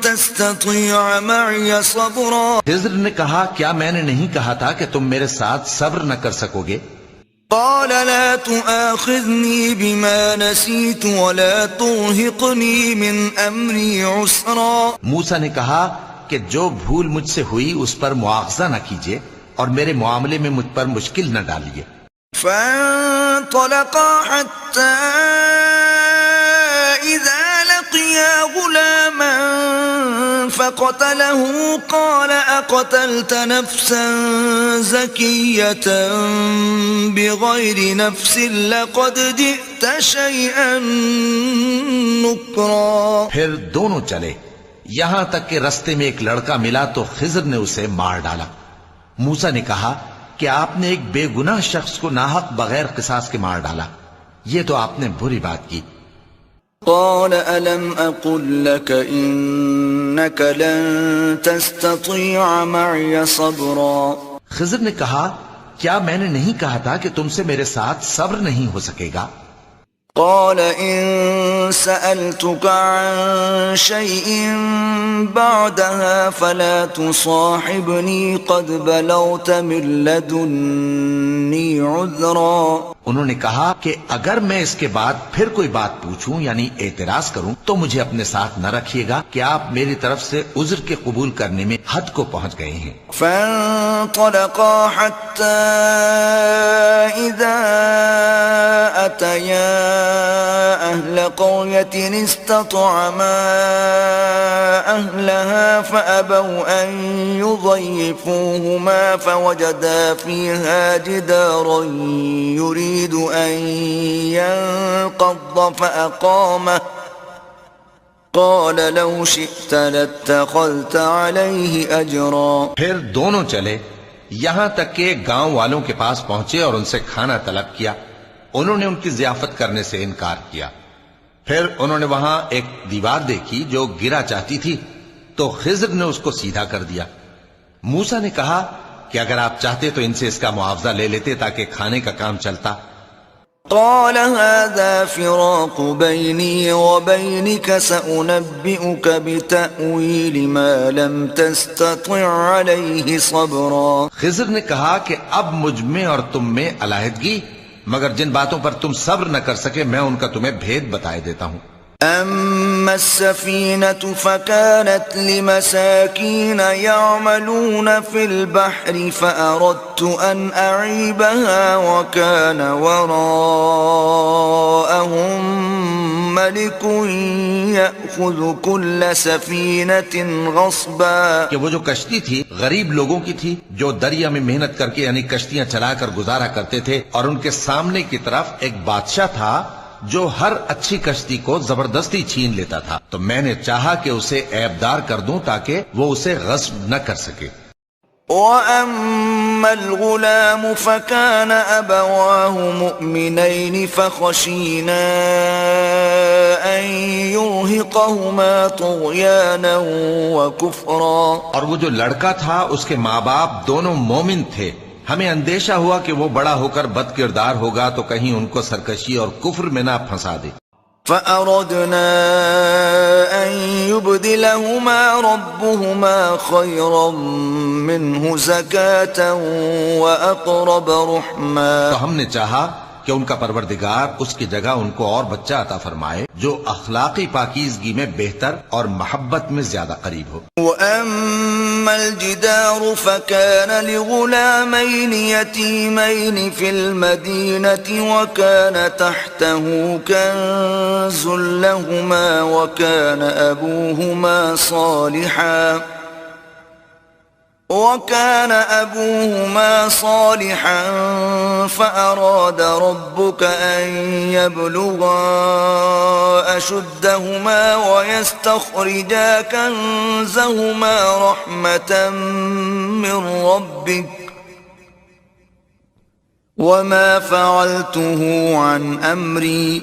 تستطيع معي صبرا. خضر نے کہا کیا میں نے نہیں کہا تھا کہ تم میرے ساتھ صبر نہ کر سکو گے؟ قال لا تؤاخذني بما نسيت ولا ترهقني من أمري عسرا. موسیٰ نے کہا کہ جو بھول مجھ سے ہوئی اس پر مواخذہ نہ کیجیے اور میرے معاملے میں مجھ پر مشکل نہ ڈالیے۔ فانطلقا حتى إذا لقيا غلاما فقتله قال أقتلت نفسا زكية بغير نفس لقد جئت شيئا نكرا. پھر دونوں چلے یہاں تک کہ رستے میں ایک لڑکا ملا تو خضر نے اسے مار ڈالا۔ موسیٰ نے کہا کہ آپ نے ایک بے گناہ شخص کو ناحق بغیر قصاص کے مار ڈالا، یہ تو آپ نے بری بات کی۔ قال ألم أقل لك إنك لن تستطيع معي صبرا. خضر نے کہا کیا میں نے نہیں کہا تھا کہ تم سے میرے ساتھ صبر نہیں ہو سکے گا؟ قال إن سألتك عن شيء بعدها فلا تصاحبني قد بلغت من لدني عذرا. انہوں نے کہا کہ اگر میں اس کے بعد پھر کوئی بات پوچھوں یعنی اعتراض کروں تو مجھے اپنے ساتھ نہ رکھیے گا کہ آپ میری طرف سے عذر کے قبول کرنے میں حد کو پہنچ گئے ہیں۔ فانطلقا حتى إذا أتيا أهل قرية استطعما أهلها فأبوا أن يضيفوهما فوجدا فيها جدارا يريد أن ينقض فأقامه قال لو شئت لاتخذت عليه أجرا. پھر دونوں چلے یہاں تک کہ گاؤں والوں کے پاس پہنچے اور ان سے کھانا طلب کیا۔ انہوں نے ان کی ضیافت کرنے سے انکار کیا۔ پھر انہوں نے وہاں ایک دیوار دیکھی جو گرا چاہتی تھی تو خضر نے اس کو سیدھا کر دیا۔ موسیٰ نے کہا کہ اگر آپ چاہتے تو ان سے اس کا معاوضہ لے لیتے تاکہ کھانے کا کام چلتا۔ قال هذا فراق بيني وبينك سأنبئك بتأويل ما لم تستطع عليه صبرا. خضر نے کہا کہ اب مجھ میں اور تم میں علیحدگی، مگر جن باتوں پر تم صبر نہ کر سکے میں ان کا تمہیں بھید بتائے دیتا ہوں۔ أما السفينة فكانت لمساكين يعملون في البحر فأردت أن أعيبها وكان وراءهم ملك يأخذ كل سفينة غصبا. کہ وہ جو کشتی تھی غریب لوگوں کی تھی جو دریا میں محنت کر کے یعنی کشتیاں چلا کر گزارا کرتے تھے، اور ان کے سامنے کی طرف ایک بادشاہ تھا جو ہر اچھی کشتی کو زبردستی چھین لیتا تھا، تو میں نے چاہا کہ اسے عیبدار کر دوں تاکہ وہ اسے غصب نہ کر سکے۔ وَأَمَّا الْغُلَامُ فَكَانَ أَبَوَاهُ مُؤْمِنَيْنِ فَخَشِينَا أَن يُرْهِقَهُمَا طُغْيَانًا وَكُفْرًا. اور وہ جو لڑکا تھا اس کے ماں باپ دونوں مومن تھے، ہمیں اندیشہ ہوا کہ وہ بڑا ہو کر بد کردار ہوگا تو کہیں ان کو سرکشی اور کفر میں نہ پھنسا دے۔ فَأَرَدْنَا أَن يُبْدِلَهُمَا رَبُّهُمَا خَيْرًا مِّنْهُ زَكَاةً وَأَقْرَبَ رُحْمًا. تو ہم نے چاہا کہ ان کا پروردگار اس کی جگہ ان کو اور بچہ عطا فرمائے جو اخلاقی پاکیزگی میں بہتر اور محبت میں زیادہ قریب ہو۔ وَأَمَّا الْجِدَارُ فَكَانَ لِغُلَامَيْنِ يَتِيمَيْنِ فِي الْمَدِينَةِ وَكَانَ تَحْتَهُ كَنزٌ لَهُمَا وَكَانَ أَبُوهُمَا صَالِحًا فَأَرَادَ رَبُّكَ أَن يَبْلُغَا أَشُدَّهُمَا وَيَسْتَخْرِجَا كَنزَهُمَا رَحْمَةً مِّن رَّبِّكَ وما فعلته عن أمري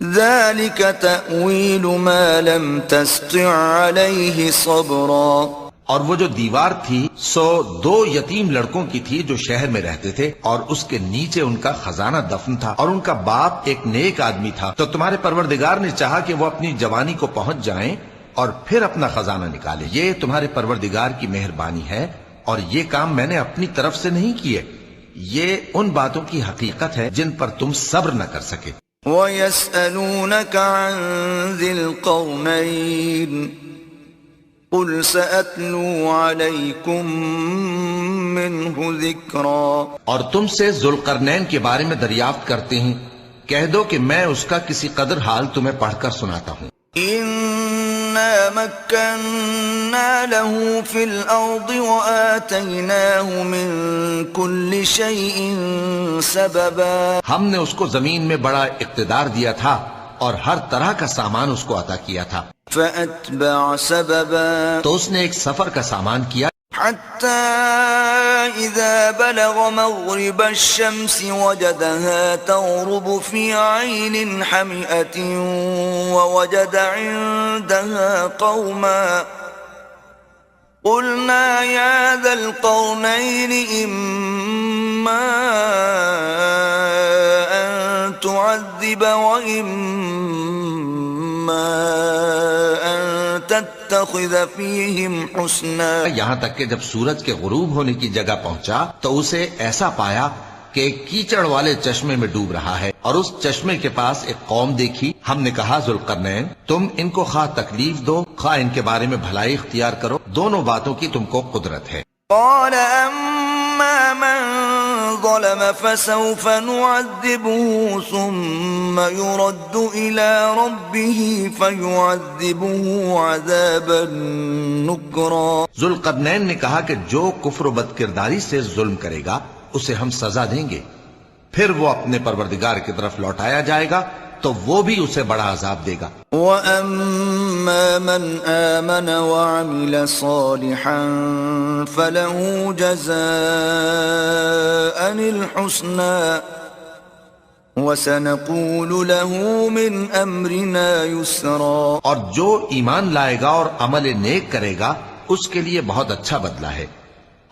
ذلك تأويل ما لم تستطع عليه صبرا. اور وہ جو دیوار تھی سو 2 یتیم لڑکوں کی تھی جو شہر میں رہتے تھے، اور اس کے نیچے ان کا خزانہ دفن تھا، اور ان کا باپ ایک نیک آدمی تھا. تو تمہارے پروردگار نے چاہا کہ وہ اپنی جوانی کو پہنچ جائیں اور پھر اپنا خزانہ نکالے. یہ تمہارے پروردگار کی مہربانی ہے، اور یہ کام میں نے اپنی طرف سے نہیں کیے. یہ ان باتوں کی حقیقت ہے جن پر تم صبر نہ کر سکے. وَيَسْأَلُونَكَ عَنْ ذِي الْقَرْنَيْنِ قُلْ سَأَتْلُو عَلَيْكُمْ مِنْهُ ذِكْرًا. اور تم سے ذوالقرنین کے بارے میں دریافت کرتے ہیں، کہہ دو کہ میں اس کا کسی قدر حال تمہیں پڑھ کر سناتا ہوں. إِنَّا مَكَّنَّا لَهُ فِي الْأَرْضِ وَآتَيْنَاهُ مِنْ كُلِّ شَيْءٍ سَبَبًا. ہم نے اس کو زمین میں بڑا اقتدار دیا تھا اور ہر طرح کا سامان اس کو عطا کیا تھا. فَأَتْبَعَ سَبَبًا. تو اس نے ایک سفر کا سامان کیا حَتَّى إِذَا بَلَغَ مَغْرِبَ الشَّمْسِ وَجَدَهَا تَغْرُبُ فِي عَيْنٍ حَمِئَةٍ وَوَجَدَ عِندَهَا قَوْمًا قُلْنَا يَا ذَا الْقَرْنَيْنِ إِمَّا أَن تُعَذِّبَ تتخذ فیہم حسنا. یہاں تک کہ جب سورج کے غروب ہونے کی جگہ پہنچا تو اسے ایسا پایا کہ کیچڑ والے چشمے میں ڈوب رہا ہے، اور اس چشمے کے پاس ایک قوم دیکھی. ہم نے کہا ذوالقرنین تم ان کو خواہ تکلیف دو خواہ ان کے بارے میں بھلائی اختیار کرو، دونوں باتوں کی تم کو قدرت ہے. قال اما من ظلم فسوف نعذبه ثم يرد الى ربه فيعذبه عذابا نكرا. ذوالقرنین نے کہا کہ جو کفر و بدکرداری سے ظلم کرے گا اسے ہم سزا دیں گے، پھر وہ اپنے پروردگار کی طرف لوٹایا جائے گا تو وہ بھی اسے بڑا عذاب دے گا. وَأَمَّا مَنْ آمَنَ وَعَمِلَ صَالِحًا فَلَهُ جَزَاءً الْحُسْنَى وَسَنَقُولُ لَهُ مِنْ أَمْرِنَا يُسْرًا. اور جو ایمان لائے گا اور عمل نیک کرے گا اس کے لیے بہت اچھا بدلہ ہے،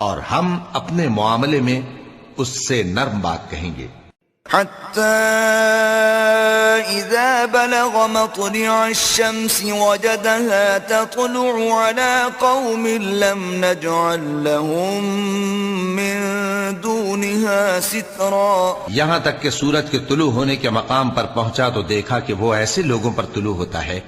اور ہم اپنے معاملے میں اس سے نرم بات کہیں گے. حَتَّى إِذَا بَلَغَ مَطْلِعَ الشَّمْسِ وَجَدَهَا تَطْلُعُ عَلَى قَوْمٍ لَمْ نَجْعَلْ لَهُم مِّن دُونِهَا سِتْرًا. یہاں تک کہ سورج کے طلوع ہونے کے مقام پر پہنچا تو دیکھا کہ وہ ایسے لوگوں پر طلوع ہوتا ہے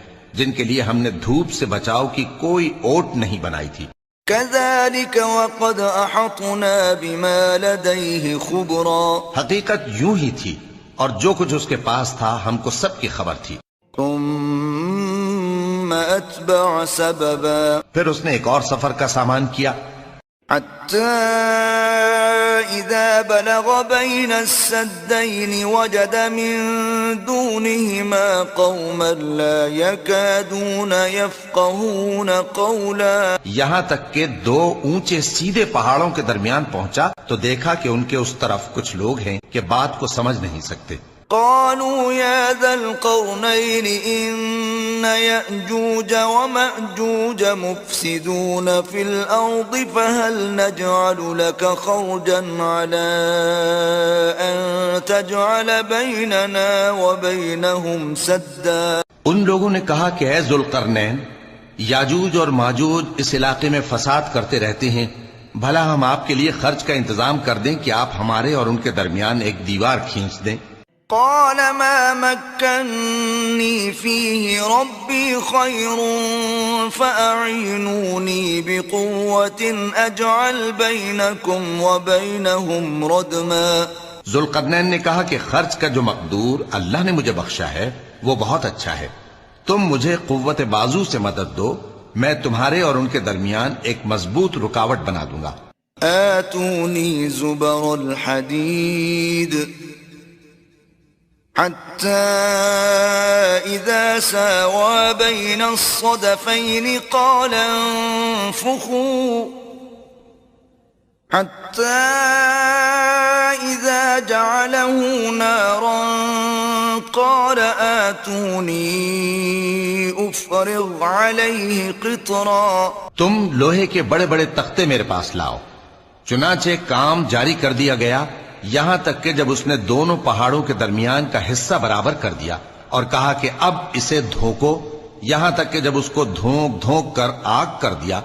جن کے لیے ہم نے دھوپ سے بچاؤ کی کوئی اوٹ نہیں بنائی تھی. كَذَلِكَ وَقَدْ أَحَطْنَا بِمَا لَدَيْهِ خُبْرًا. حقیقت یوں ہی تھی اور جو کچھ اس کے پاس تھا ہم کو سب کی خبر تھی. ثُمَّ أَتْبَعَ سَبَبًا. پھر اس نے ایک اور سفر کا سامان کیا حَتَّى إِذَا بَلَغَ بَيْنَ السَّدَّيْنِ وَجَدَ مِن دُونِهِمَا قَوْمًا لَا يَكَادُونَ يَفْقَهُونَ قَوْلًا. یہاں تک کہ 2 اونچے سیدھے پہاڑوں کے درمیان پہنچا تو دیکھا کہ ان کے اس طرف کچھ لوگ ہیں کہ بات کو سمجھ نہیں سکتے. قالوا يا ذا القرنين إن يأجوج ومأجوج مفسدون في الأرض فهل نجعل لك خرجا على أن تجعل بيننا وبينهم سدا. ان لوگوں نے کہا کہ اے ذوالقرنین یاجوج اور ماجوج اس علاقے میں فساد کرتے رہتے ہیں، بھلا ہم آپ کے لیے خرچ کا انتظام کر دیں کہ آپ ہمارے اور ان کے درمیان ایک دیوار کھینچ دیں. قال ما مكنني فيه ربي خير فأعينوني بقوة أجعل بينكم وبينهم ردما. ذوالقرنین نے کہا کہ خرچ کا جو مقدور اللہ نے مجھے بخشا ہے وہ بہت اچھا ہے، تم مجھے قوت بازو سے مدد دو، میں تمہارے اور ان کے درمیان ایک مضبوط رکاوٹ بنا دوں گا. آتوني زبر الحديد حتى إذا ساوى بين الصدفين قال انفخوا حتى إذا جعله نارا قال آتوني أفرغ عليه قطرا. تم لوہے کے بڑے بڑے تختے میرے پاس لاؤ. چنانچہ کام جاری کر دیا گیا یہاں تک کہ جب اس نے دونوں پہاڑوں کے درمیان کا حصہ برابر کر دیا اور کہا کہ اب اسے دھوکو، یہاں تک کہ جب اس کو دھونک دھونک کر آگ کر دیا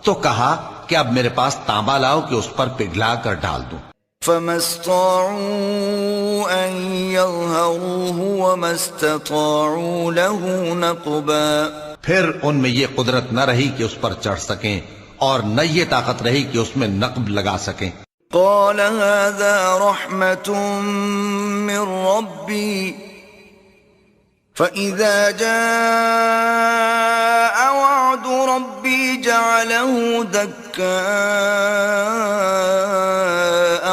تو کہا کہ اب میرے پاس تانبا لاؤ کہ اس پر پگھلا کر ڈال دوں. فما استطاعوا أن يظهروه وما استطاعوا له نقبا. پھر ان میں یہ قدرت نہ رہی کہ اس پر چڑھ سکیں اور نہ یہ طاقت رہی کہ اس میں نقب لگا سکیں. قال هذا رحمة من ربي فإذا جاء وعد ربي جعله دكاء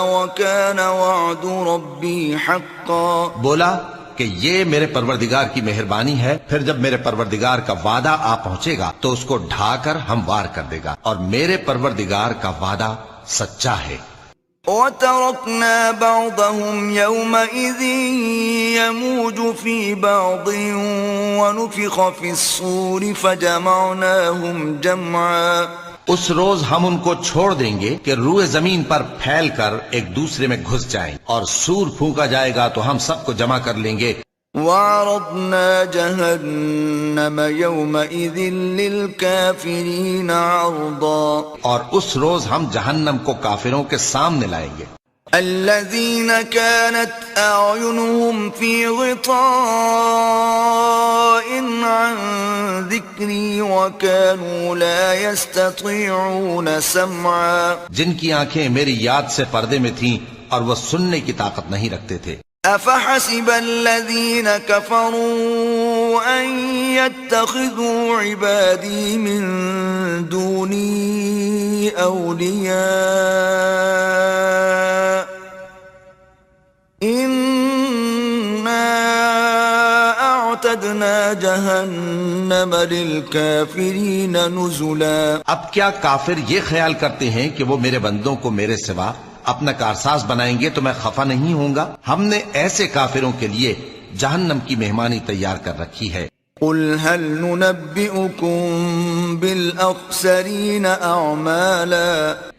وكان وعد ربي حقا. بولا کہ یہ میرے پروردگار کی مہربانی ہے، پھر جب میرے پروردگار کا وعدہ آ پہنچے گا تو اس کو ڈھا کر ہموار کر دے گا، اور میرے پروردگار کا وعدہ سچا ہے. وَتَرَكْنَا بَعْضَهُمْ يَوْمَئِذٍ يَمُوجُ فِي بَعْضٍ وَنُفِخَ فِي الصُّورِ فَجَمَعْنَاهُمْ جَمْعًا. اس روز ہم ان کو چھوڑ دیں گے کہ روئے زمین پر پھیل کر ایک دوسرے میں گھس جائیں، اور سور پھونکا جائے گا تو ہم سب کو جمع کر لیں گے. وَعَرَضْنَا جَهَنَّمَ يَوْمَئِذٍ لِلْكَافِرِينَ عَرْضًا. اور اس روز ہم جہنم کو کافروں کے سامنے لائیں گے. الَّذِينَ كَانَتْ أَعْيُنُهُمْ فِي غِطَاءٍ عَنْ ذِكْرِي وَكَانُوا لَا يَسْتَطِيعُونَ سَمْعًا. جن کی آنکھیں میری یاد سے پردے میں تھیں اور وہ سننے کی طاقت نہیں رکھتے تھے. أَفَحَسِبَ الَّذِينَ كَفَرُوا أَن يَتَّخِذُوا عِبَادِي مِن دُونِي أَوْلِيَاءَ إِنَّا أَعْتَدْنَا جَهَنَّمَ لِلْكَافِرِينَ نُزُلًا. اب کیا کافر یہ خیال کرتے ہیں کہ وہ میرے بندوں کو میرے سوا اپنا کارساز بنائیں گے تو میں خفا نہیں ہوں گا؟ ہم نے ایسے کافروں کے لیے جہنم کی مہمانی تیار کر رکھی ہے. قُلْ هَلْ نُنَبِّئُكُمْ بِالْأَخْسَرِينَ أَعْمَالًا.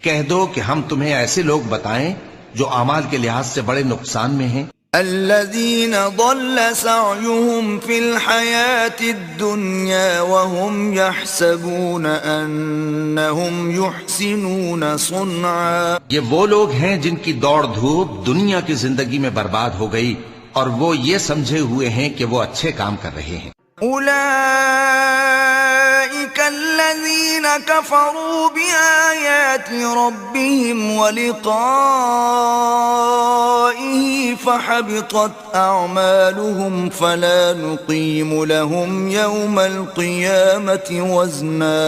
کہہ دو کہ ہم تمہیں ایسے لوگ بتائیں جو اعمال کے لحاظ سے بڑے نقصان میں ہیں. الذين ضل سعيهم في الحياة الدنيا وهم يحسبون أنهم يحسنون صنعا. یہ وہ لوگ ہیں جن کی دوڑ دھوپ دنیا کی زندگی میں برباد ہو گئی اور وہ یہ سمجھے ہوئے ہیں کہ وہ اچھے کام کر رہے ہیں. أولئك الذين كفروا بآيات ربهم ولقائه فحبطت أعمالهم فلا نقيم لهم يوم القيامة وزنا.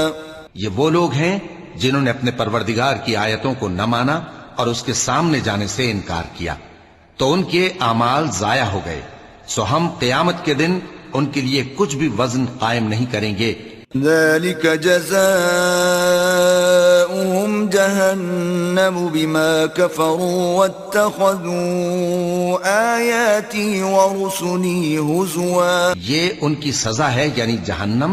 یہ وہ لوگ ہیں جنہوں نے اپنے پروردگار کی آیتوں کو نہ مانا اور اس کے سامنے جانے سے انکار کیا تو ان کے اعمال ضائع ہو گئے، سو ہم قیامت کے دن ان کے لیے کچھ بھی وزن قائم نہیں کریں گے. ذلك جزاؤهم جهنم بما كفروا واتخذوا آياتي ورسلي هزوا. یہ ان کی سزا ہے یعنی جہنم،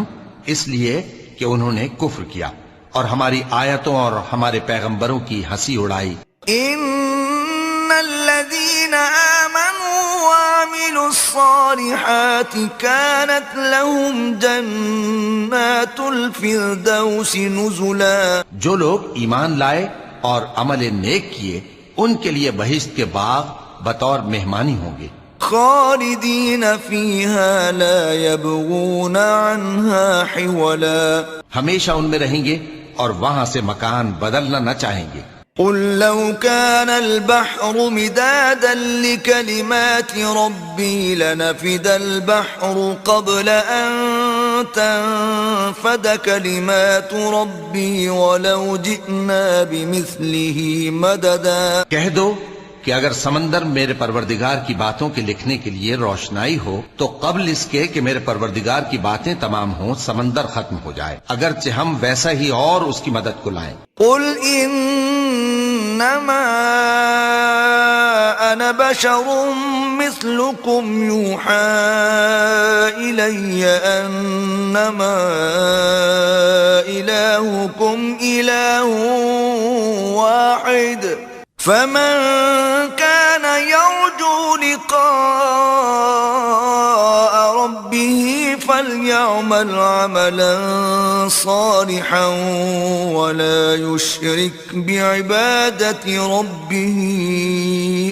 اس لیے کہ انہوں نے کفر کیا اور ہماری آیتوں اور ہمارے پیغمبروں کی ہنسی اڑائی. ان الذين آمنوا وعملوا الصالحات كانت لهم جنات الفردوس نزلا. جو لوگ ایمان لائے اور عمل نیک کیے ان کے لیے بہشت کے باغ بطور مہمانی ہوں گے. خالدین فیہا لا یبغون عنہا حولا. ہمیشہ ان میں رہیں گے اور وہاں سے مکان بدلنا نہ چاہیں گے. قل لو كان البحر مدادا لكلمات ربي لنفد البحر قبل أن تنفد كلمات ربي ولو جئنا بمثله مددا. کہہ دو کہ اگر سمندر میرے پروردگار کی باتوں کے لکھنے کے لیے روشنائی ہو تو قبل اس کے کہ میرے پروردگار کی باتیں تمام ہوں سمندر ختم ہو جائے اگرچہ ہم ویسا ہی اور اس کی مدد کو لائیں. قل انما انا أنا بشر مثلكم يوحى إلي أنما إلهكم إله واحد فمن كان يرجو لقاء ربه فليعمل عملا صالحا ولا يشرك بعبادة ربه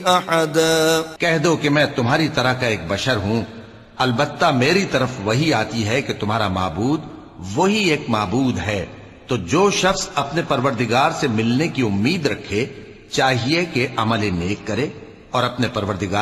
أحدا. کہہ دو کہ میں تمہاری طرح کا ایک بشر ہوں، البتہ میری طرف وہی آتی ہے کہ تمہارا معبود وہی ایک معبود ہے. تو جو شخص اپنے پروردگار سے ملنے کی امید رکھے چاہیے کہ عمل نیک کرے اور اپنے پروردگار